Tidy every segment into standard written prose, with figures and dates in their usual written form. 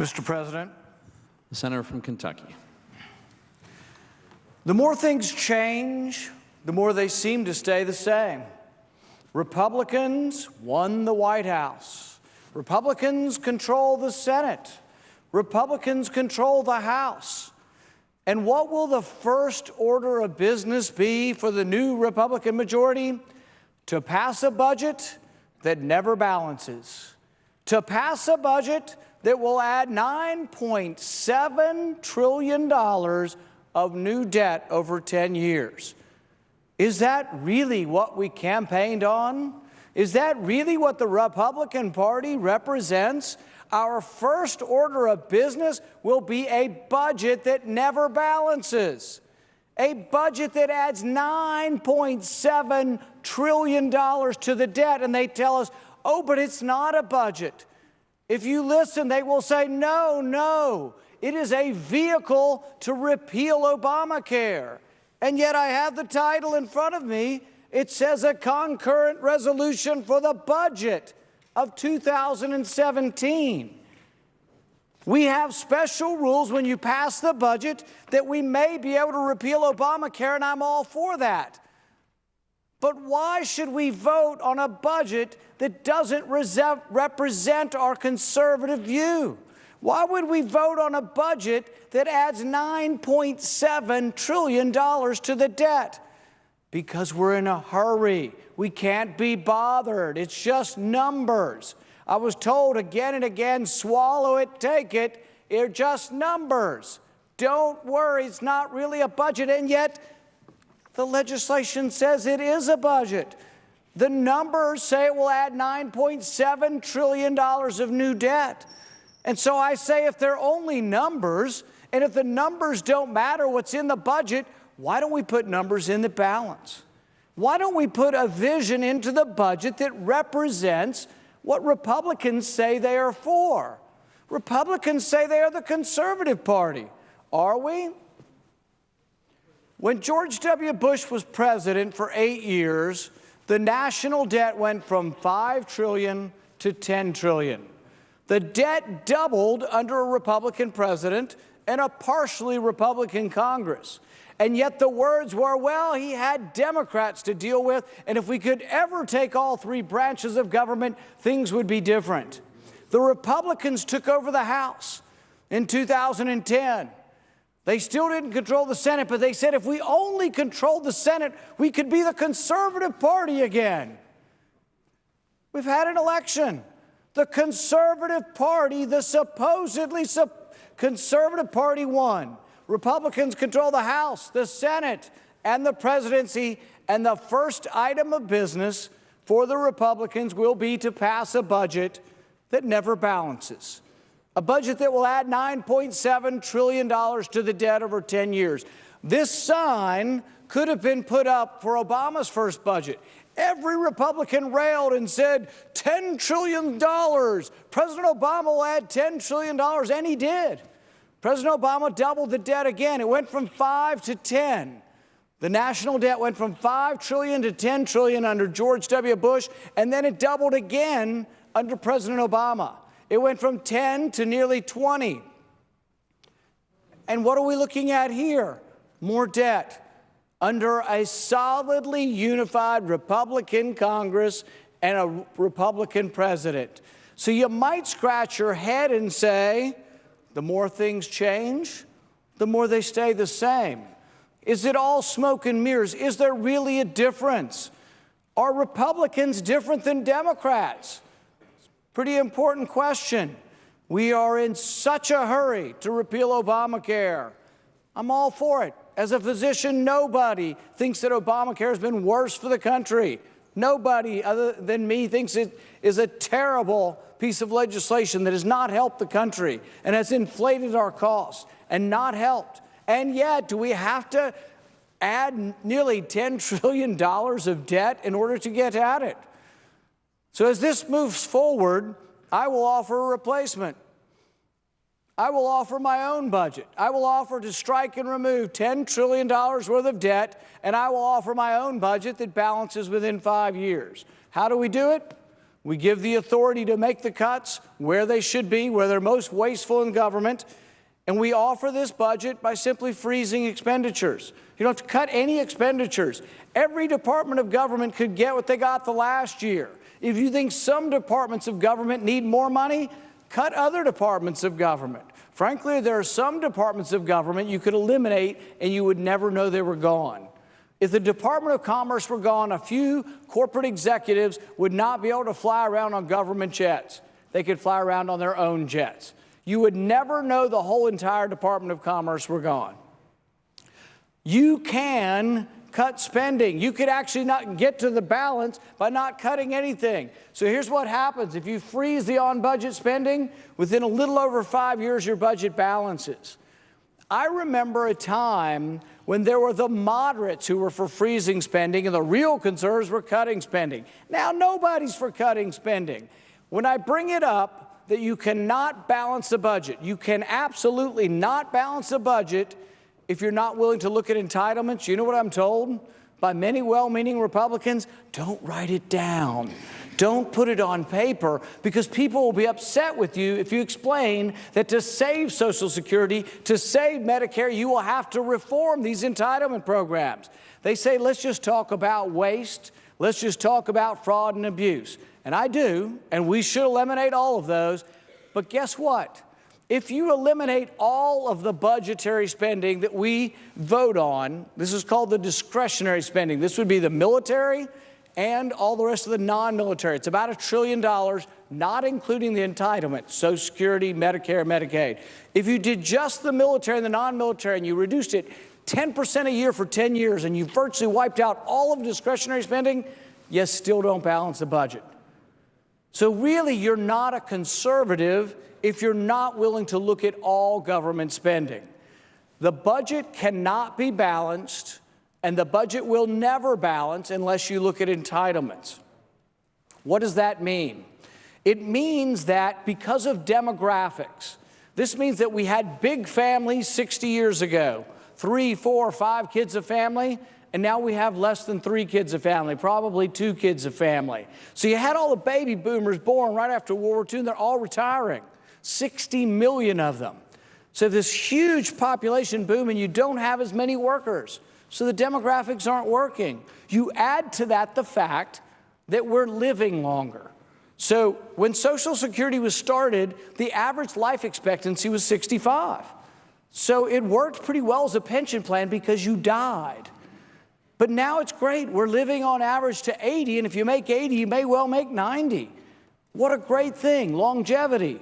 Mr. President, The senator from Kentucky. the more things change, the more they seem to stay the same. Republicans won the White House. Republicans control the Senate. Republicans control the House. And what will the first order of business be for the new Republican majority? To pass a budget that never balances. To pass a budget that will add $9.7 trillion of new debt over 10 years. Is that really what we campaigned on? Is that really what the Republican Party represents? Our first order of business will be a budget that never balances. A budget that adds $9.7 trillion to the debt. And they tell us, oh, but it's not a budget. If you listen, they will say, no, it is a vehicle to repeal Obamacare. And yet I have the title in front of me. It says a concurrent resolution for the budget of 2017. We have special rules when you pass the budget that we may be able to repeal Obamacare, and I'm all for that. But why should we vote on a budget that doesn't represent our conservative view? Why would we vote on a budget that adds $9.7 trillion to the debt? Because we're in a hurry. We can't be bothered. It's just numbers. I was told again and again, swallow it, take it. They're just numbers. Don't worry, it's not really a budget. And yet, the legislation says it is a budget. The numbers say it will add $9.7 trillion of new debt. And so I say, if they're only numbers, and if the numbers don't matter what's in the budget, why don't we put numbers in the balance? Why don't we put a vision into the budget that represents what Republicans say they are for? Republicans say they are the conservative party. Are we? When George W. Bush was president for 8 years, the national debt went from $5 trillion to $10 trillion. The debt doubled under a Republican president and a partially Republican Congress. And yet the words were, well, he had Democrats to deal with, and if we could ever take all three branches of government, things would be different. The Republicans took over the House in 2010. They still didn't control the Senate, but they said if we only controlled the Senate, we could be the conservative party again. We've had an election. The conservative party, the supposedly conservative party won. Republicans control the House, the Senate, and the presidency, and the first item of business for the Republicans will be to pass a budget that never balances. A budget that will add $9.7 trillion to the debt over 10 years. This sign could have been put up for Obama's first budget. Every Republican railed and said, $10 trillion. President Obama will add $10 trillion, and he did. President Obama doubled the debt again. It went from 5 to 10. The national debt went from $5 trillion to $10 trillion under George W. Bush, and then it doubled again under President Obama. It went from 10 to nearly 20. And what are we looking at here? More debt under a solidly unified Republican Congress and a Republican president. So you might scratch your head and say, the more things change, the more they stay the same. Is it all smoke and mirrors? Is there really a difference? Are Republicans different than Democrats? Pretty important question. We are in such a hurry to repeal Obamacare. I'm all for it. As a physician, nobody thinks that Obamacare has been worse for the country. Nobody other than me thinks it is a terrible piece of legislation that has not helped the country and has inflated our costs and not helped. And yet, do we have to add nearly $10 trillion of debt in order to get at it? So as this moves forward, I will offer a replacement. I will offer my own budget. I will offer to strike and remove $10 trillion worth of debt, and I will offer my own budget that balances within 5 years. How do we do it? We give the authority to make the cuts where they should be, where they're most wasteful in government. And we offer this budget by simply freezing expenditures. You don't have to cut any expenditures. Every department of government could get what they got the last year. If you think some departments of government need more money, cut other departments of government. Frankly, there are some departments of government you could eliminate and you would never know they were gone. If the Department of Commerce were gone, a few corporate executives would not be able to fly around on government jets. They could fly around on their own jets. You would never know the whole entire Department of Commerce were gone. You can cut spending. You could actually not get to the balance by not cutting anything. So here's what happens. If you freeze the on-budget spending, within a little over 5 years, your budget balances. I remember a time when there were the moderates who were for freezing spending and the real conservatives were cutting spending. Now nobody's for cutting spending. When I bring it up that you cannot balance the budget, you can absolutely not balance the budget if you're not willing to look at entitlements. You know what I'm told by many well-meaning Republicans? Don't write it down. Don't put it on paper, because people will be upset with you if you explain that to save Social Security, to save Medicare, you will have to reform these entitlement programs. They say, let's just talk about waste. Let's just talk about fraud and abuse. And I do, and we should eliminate all of those. But guess what? If you eliminate all of the budgetary spending that we vote on, this is called the discretionary spending. This would be the military and all the rest of the non-military. It's about $1 trillion, not including the entitlements, Social Security, Medicare, Medicaid. If you did just the military and the non-military and you reduced it 10% a year for 10 years and you virtually wiped out all of discretionary spending, you still don't balance the budget. So really, you're not a conservative if you're not willing to look at all government spending. The budget cannot be balanced, and the budget will never balance unless you look at entitlements. What does that mean? It means that because of demographics, this means that we had big families 60 years ago, 3, 4, 5 kids a family, and now we have less than 3 kids a family, probably 2 kids a family. So you had all the baby boomers born right after World War II, and they're all retiring, 60 million of them. So this huge population boom, and you don't have as many workers. So the demographics aren't working. You add to that the fact that we're living longer. So when Social Security was started, the average life expectancy was 65. So it worked pretty well as a pension plan because you died. But now it's great. We're living on average to 80, and if you make 80, you may well make 90. What a great thing, longevity.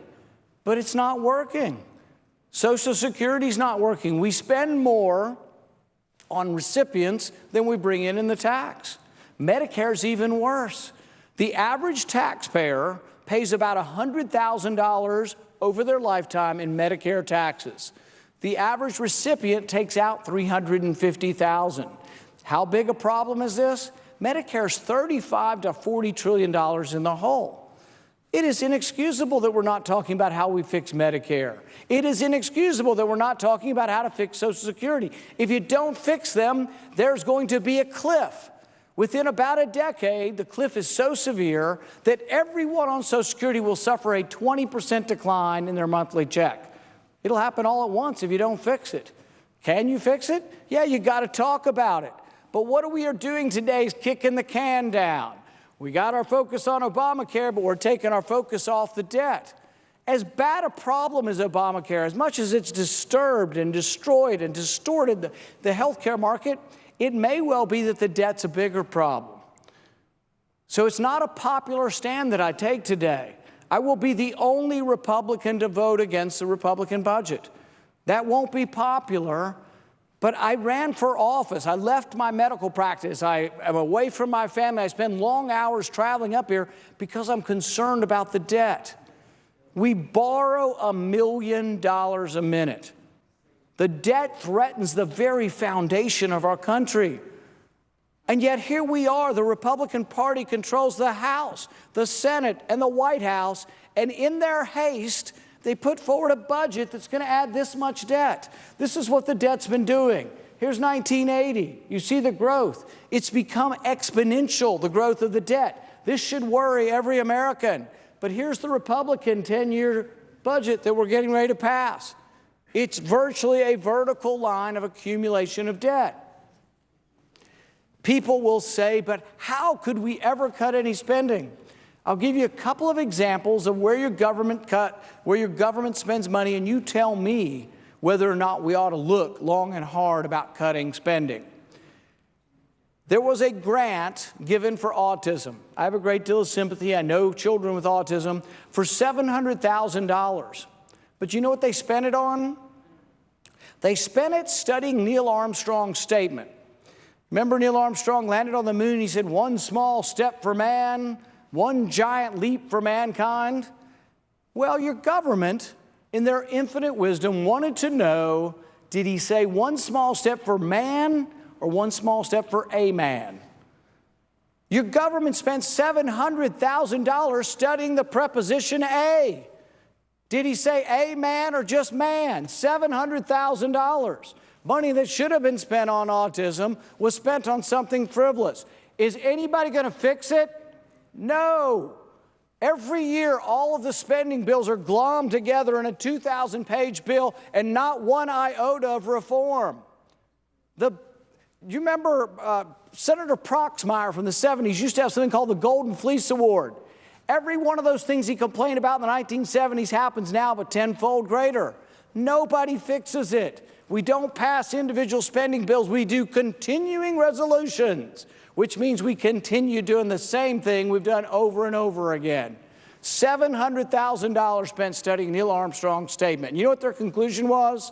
But it's not working. Social Security's not working. We spend more on recipients than we bring in the tax. Medicare's even worse. The average taxpayer pays about $100,000 over their lifetime in Medicare taxes. The average recipient takes out $350,000. How big a problem is this? Medicare's $35 to $40 trillion in the hole. It is inexcusable that we're not talking about how we fix Medicare. It is inexcusable that we're not talking about how to fix Social Security. If you don't fix them, there's going to be a cliff. Within about a decade, the cliff is so severe that everyone on Social Security will suffer a 20% decline in their monthly check. It'll happen all at once if you don't fix it. Can you fix it? Yeah, you got to talk about it. But what we are doing today is kicking the can down. We got our focus on Obamacare, but we're taking our focus off the debt. As bad a problem as Obamacare, as much as it's disturbed and destroyed and distorted the health care market, it may well be that the debt's a bigger problem. So it's not a popular stand that I take today. I will be the only Republican to vote against the Republican budget. That won't be popular. But I ran for office. I left my medical practice. I am away from my family. I spend long hours traveling up here because I'm concerned about the debt. We borrow $1 million a minute. The debt threatens the very foundation of our country. And yet here we are. The Republican Party controls the House, the Senate, and the White House. And in their haste, they put forward a budget that's going to add this much debt. This is what the debt's been doing. Here's 1980. You see the growth. It's become exponential, the growth of the debt. This should worry every American. But here's the Republican 10-year budget that we're getting ready to pass. It's virtually a vertical line of accumulation of debt. People will say, but how could we ever cut any spending? I'll give you a couple of examples of where your government spends money, and you tell me whether or not we ought to look long and hard about cutting spending. There was a grant given for autism. I have a great deal of sympathy. I know children with autism, for $700,000. But you know what they spent it on? They spent it studying Neil Armstrong's statement. Remember, Neil Armstrong landed on the moon. He said, one small step for man, one giant leap for mankind. Well, your government, in their infinite wisdom, wanted to know, did he say one small step for man or one small step for a man? Your government spent $700,000 studying the preposition a. Did he say a man or just man? $700,000. Money that should have been spent on autism was spent on something frivolous. Is anybody going to fix it? No. Every year, all of the spending bills are glommed together in a 2,000-page bill and not one iota of reform. You remember Senator Proxmire from the 70s used to have something called the Golden Fleece Award. Every one of those things he complained about in the 1970s happens now, but tenfold greater. Nobody fixes it. We don't pass individual spending bills. We do continuing resolutions, which means we continue doing the same thing we've done over and over again. $700,000 spent studying Neil Armstrong's statement. You know what their conclusion was?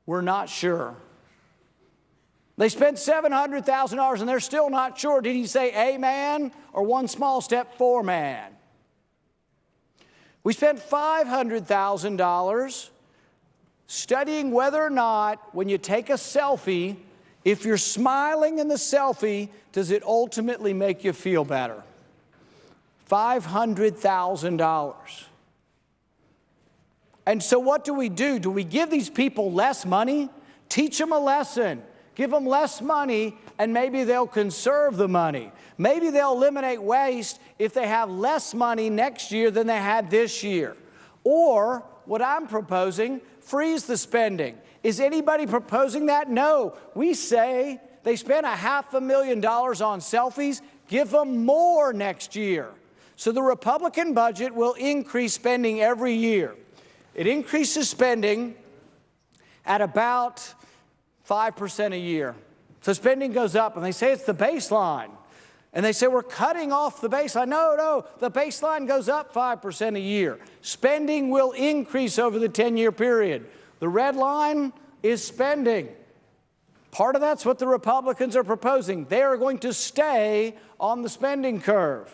We're not sure. They spent $700,000 and they're still not sure. Did he say a man or one small step for man? We spent $500,000 studying whether or not, when you take a selfie, if you're smiling in the selfie, does it ultimately make you feel better? $500,000. And so what do? Do we give these people less money? Teach them a lesson. Give them less money, and maybe they'll conserve the money. Maybe they'll eliminate waste if they have less money next year than they had this year. Or, what I'm proposing, freeze the spending. Is anybody proposing that? No. We say they spent $500,000 on selfies. Give them more next year. So the Republican budget will increase spending every year. It increases spending at about 5% a year. So spending goes up, and they say it's the baseline. And they say we're cutting off the baseline. No, the baseline goes up 5% a year. Spending will increase over the 10-year period. The red line is spending. Part of that's what the Republicans are proposing. They are going to stay on the spending curve.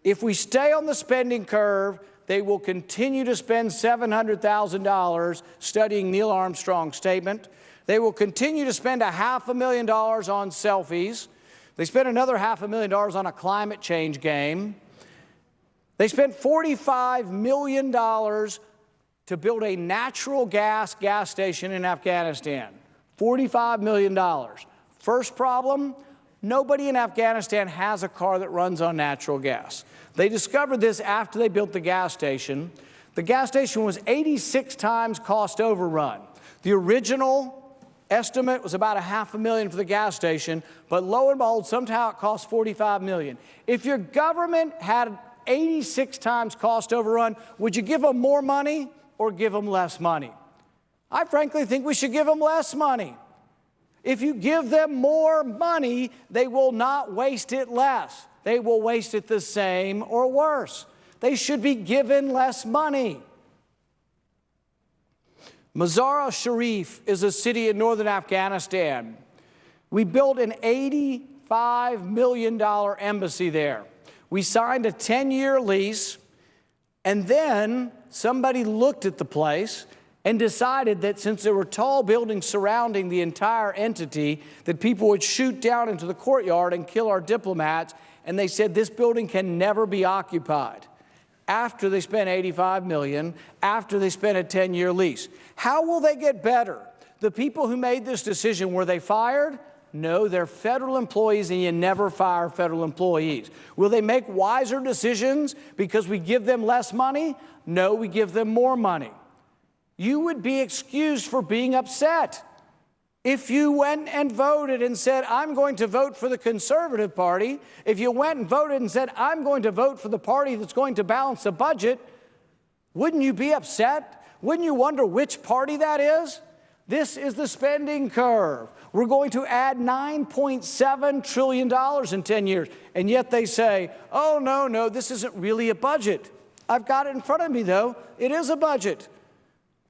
If we stay on the spending curve, they will continue to spend $700,000 studying Neil Armstrong's statement. They will continue to spend $500,000 on selfies. They spent another $500,000 on a climate change game. They spent $45 million to build a natural gas station in Afghanistan. $45 million. First problem, nobody in Afghanistan has a car that runs on natural gas. They discovered this after they built the gas station. The gas station was 86 times cost overrun. The original estimate was about $500,000 for the gas station, but lo and behold, somehow it cost $45 million. If your government had 86 times cost overrun, would you give them more money or give them less money? I frankly think we should give them less money. If you give them more money, they will not waste it less. They will waste it the same or worse. They should be given less money. Mazar-e-Sharif is a city in northern Afghanistan. We built an $85 million embassy there. We signed a 10-year lease, and then somebody looked at the place and decided that since there were tall buildings surrounding the entire entity, that people would shoot down into the courtyard and kill our diplomats, and they said this building can never be occupied. After they spent $85 million, after they spent a 10-year lease. How will they get better? The people who made this decision, were they fired? No, they're federal employees, and you never fire federal employees. Will they make wiser decisions because we give them less money? No, we give them more money. You would be excused for being upset if you went and voted and said, I'm going to vote for the conservative party. If you went and voted and said, I'm going to vote for the party that's going to balance the budget, wouldn't you be upset? Wouldn't you wonder which party that is? This is the spending curve. We're going to add $9.7 trillion in 10 years. And yet they say, oh, no, this isn't really a budget. I've got it in front of me, though. It is a budget.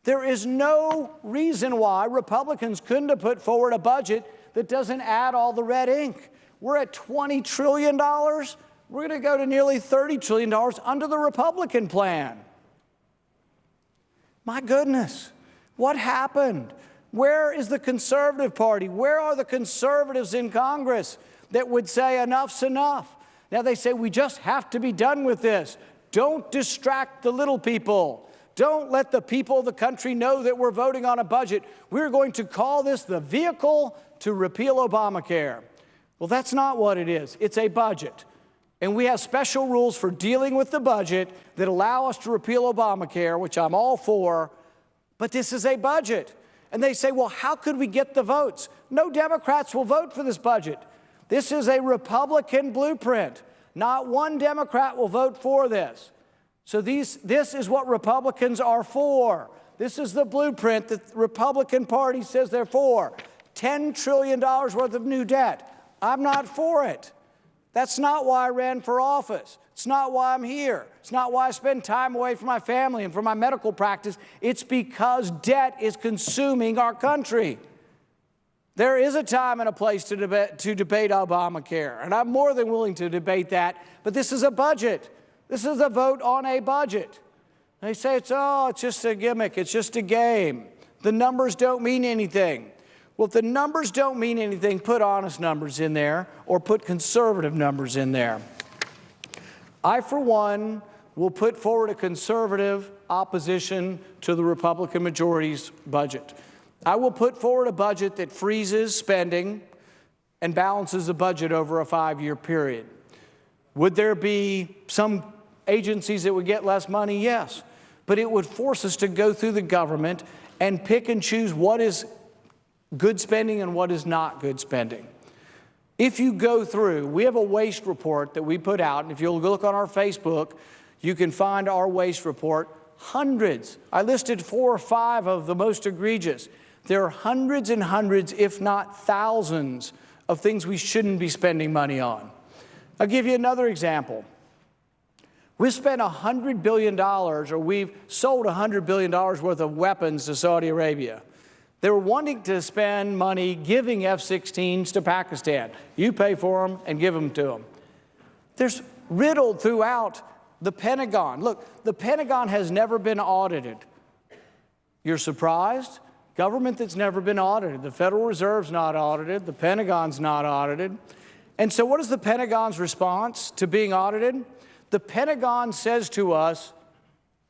There is no reason why Republicans couldn't have put forward a budget that doesn't add all the red ink. We're at $20 trillion. We're going to go to nearly $30 trillion under the Republican plan. My goodness, what happened? Where is the conservative party? Where are the conservatives in Congress that would say enough's enough? Now they say we just have to be done with this. Don't distract the little people. Don't let the people of the country know that we're voting on a budget. We're going to call this the vehicle to repeal Obamacare. Well, that's not what it is. It's a budget. And we have special rules for dealing with the budget that allow us to repeal Obamacare, which I'm all for, but this is a budget. And they say, well, how could we get the votes? No Democrats will vote for this budget. This is a Republican blueprint. Not one Democrat will vote for this. So this is what Republicans are for. This is the blueprint that the Republican Party says they're for. $10 trillion worth of new debt. I'm not for it. That's not why I ran for office. It's not why I'm here. It's not why I spend time away from my family and from my medical practice. It's because debt is consuming our country. There is a time and a place to debate Obamacare, and I'm more than willing to debate that, but this is a budget. This is a vote on a budget. They say it's just a gimmick. It's just a game. The numbers don't mean anything. Well, if the numbers don't mean anything, put honest numbers in there or put conservative numbers in there. I, for one, will put forward a conservative opposition to the Republican majority's budget. I will put forward a budget that freezes spending and balances the budget over a 5-year period. Would there be some agencies that would get less money? Yes. But it would force us to go through the government and pick and choose what is good spending and what is not good spending. If you go through, we have a waste report that we put out, and if you'll look on our Facebook, you can find our waste report. Hundreds. I listed 4 or 5 of the most egregious. There are hundreds and hundreds, if not thousands, of things we shouldn't be spending money on. I'll give you another example. We've spent $100 billion, or we've sold $100 billion worth of weapons to Saudi Arabia. They were wanting to spend money giving F-16s to Pakistan. You pay for them and give them to them. There's riddled throughout the Pentagon. Look, the Pentagon has never been audited. You're surprised? Government that's never been audited. The Federal Reserve's not audited. The Pentagon's not audited. And so what is the Pentagon's response to being audited? The Pentagon says to us,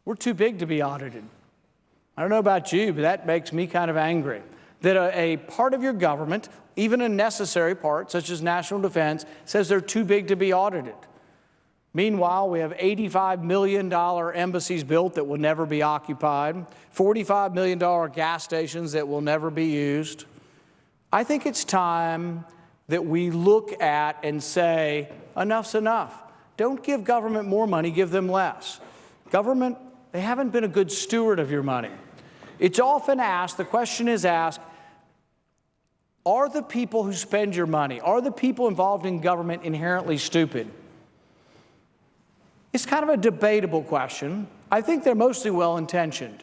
we're too big to be audited. I don't know about you, but that makes me kind of angry. That a part of your government, even a necessary part, such as national defense, says they're too big to be audited. Meanwhile, we have $85 million embassies built that will never be occupied, $45 million gas stations that will never be used. I think it's time that we look at and say, enough's enough. Don't give government more money, give them less. Government, they haven't been a good steward of your money. It's often asked, the question is asked, are the people who spend your money, are the people involved in government inherently stupid? It's kind of a debatable question. I think they're mostly well-intentioned.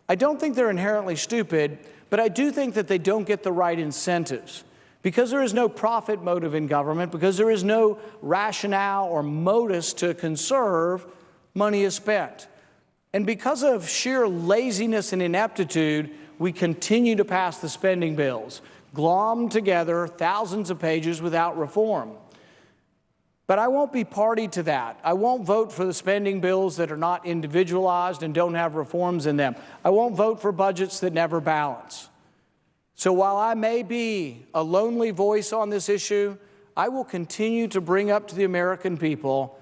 I don't think they're inherently stupid, but I do think that they don't get the right incentives. Because there is no profit motive in government, because there is no rationale or modus to conserve, money is spent. And because of sheer laziness and ineptitude, we continue to pass the spending bills, glommed together, thousands of pages without reform. But I won't be party to that. I won't vote for the spending bills that are not individualized and don't have reforms in them. I won't vote for budgets that never balance. So while I may be a lonely voice on this issue, I will continue to bring up to the American people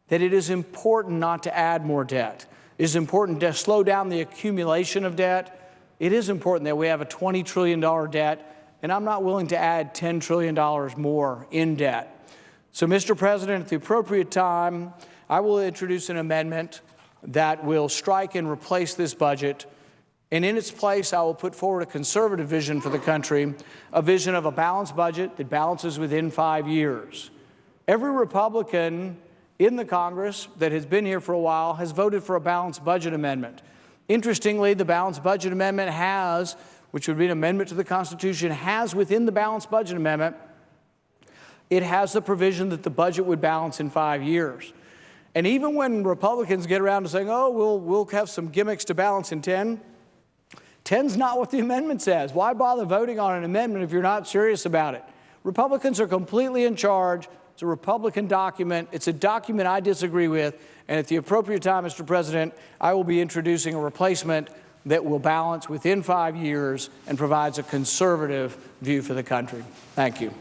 that it is important not to add more debt. It is important to slow down the accumulation of debt. It is important that we have a $20 trillion debt, and I'm not willing to add $10 trillion more in debt. So, Mr. President, at the appropriate time, I will introduce an amendment that will strike and replace this budget. And in its place, I will put forward a conservative vision for the country, a vision of a balanced budget that balances within 5 years. Every Republican in the Congress that has been here for a while has voted for a balanced budget amendment. Interestingly, the balanced budget amendment has, which would be an amendment to the Constitution, has within the balanced budget amendment, it has the provision that the budget would balance in 5 years. And even when Republicans get around to saying, oh, we'll have some gimmicks to balance in 10, 10's not what the amendment says. Why bother voting on an amendment if you're not serious about it? Republicans are completely in charge. It's a Republican document. It's a document I disagree with. And at the appropriate time, Mr. President, I will be introducing a replacement that will balance within 5 years and provides a conservative view for the country. Thank you.